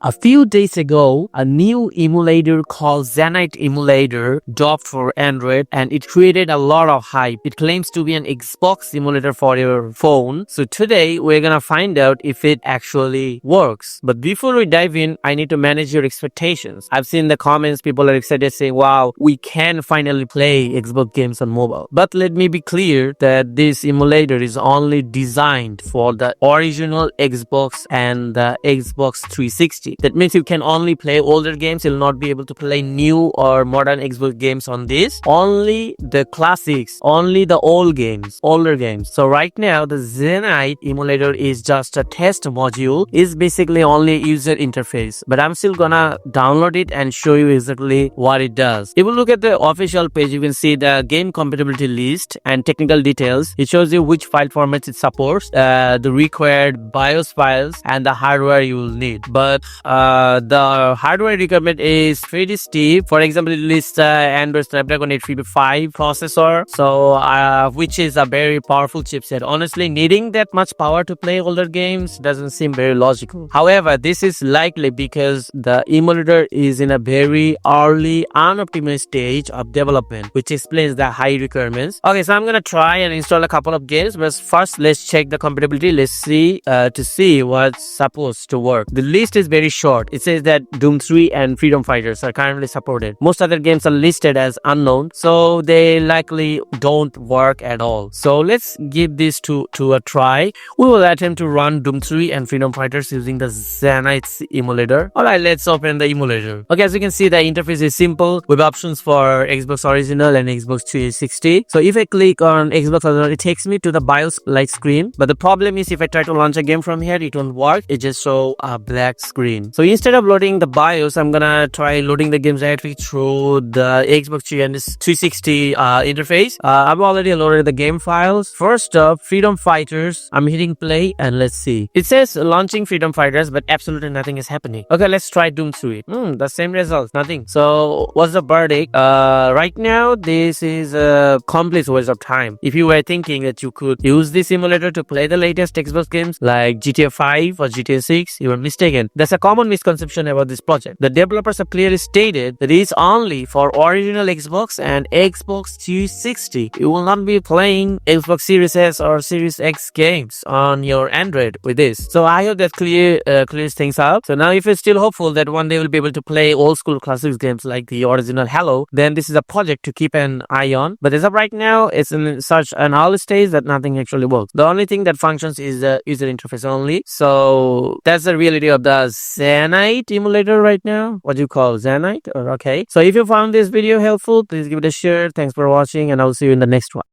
A few days ago, a new emulator called Xanite Emulator dropped for Android and it created a lot of hype. It claims to be an Xbox emulator for your phone. So today we're gonna find out if it actually works. But before we dive in, I need to manage your expectations. I've seen the comments, people are excited saying, wow, we can finally play Xbox games on mobile. But let me be clear that this emulator is only designed for the original Xbox and the Xbox 360. That means you can only play older games. You'll not be able to play new or modern Xbox games on this. Only the classics, only the old games, older games. So right now, the Xanite emulator is just a test module. It's basically only user interface. But I'm still gonna download it and show you exactly what it does. If you look at the official page, you can see the game compatibility list and technical details. It shows you which file formats it supports, the required BIOS files, and the hardware you will need. But the hardware requirement is pretty steep. For example, it lists Android Snapdragon 855 processor, so which is a very powerful chipset. Honestly, needing that much power to play older games doesn't seem very logical. However, this is likely because the emulator is in a very early, unoptimized stage of development, which explains the high requirements. Okay, so I'm gonna try and install a couple of games, but first let's check the compatibility. Let's see to see what's supposed to work. The list is very short. It says that Doom 3 and Freedom Fighters are currently supported. Most other games are listed as unknown, so they likely don't work at all. So let's give this to a try. We will attempt to run Doom 3 and Freedom Fighters using the Xanite emulator. Alright, let's open the emulator. Okay, as you can see, the interface is simple with options for Xbox Original and Xbox 360. So if I click on Xbox Original, it takes me to the BIOS light screen. But the problem is if I try to launch a game from here, it won't work. It just shows a black screen. So instead of loading the BIOS, I'm gonna try loading the games directly through the Xbox 360 interface. I've already loaded the game files. First up, Freedom Fighters. I'm hitting play and let's see. It says launching Freedom Fighters, but absolutely nothing is happening. Okay, let's try Doom 3. The same results, nothing. So what's the verdict? Right now, this is a complete waste of time. If you were thinking that you could use this emulator to play the latest Xbox games like GTA 5 or GTA 6, you are mistaken. That's a common misconception about this project. The developers have clearly stated that it is only for original Xbox and Xbox 360. You will not be playing Xbox Series S or Series X games on your Android with this. So I hope that clears things up. So now if you're still hopeful that one day you'll be able to play old school classics games like the original Halo, then this is a project to keep an eye on. But as of right now, it's in such an early stage that nothing actually works. The only thing that functions is the user interface only. So that's the reality of the Xanite emulator right now. What do you call Xanite? Okay. So if you found this video helpful, please give it a share. Thanks for watching and I'll see you in the next one.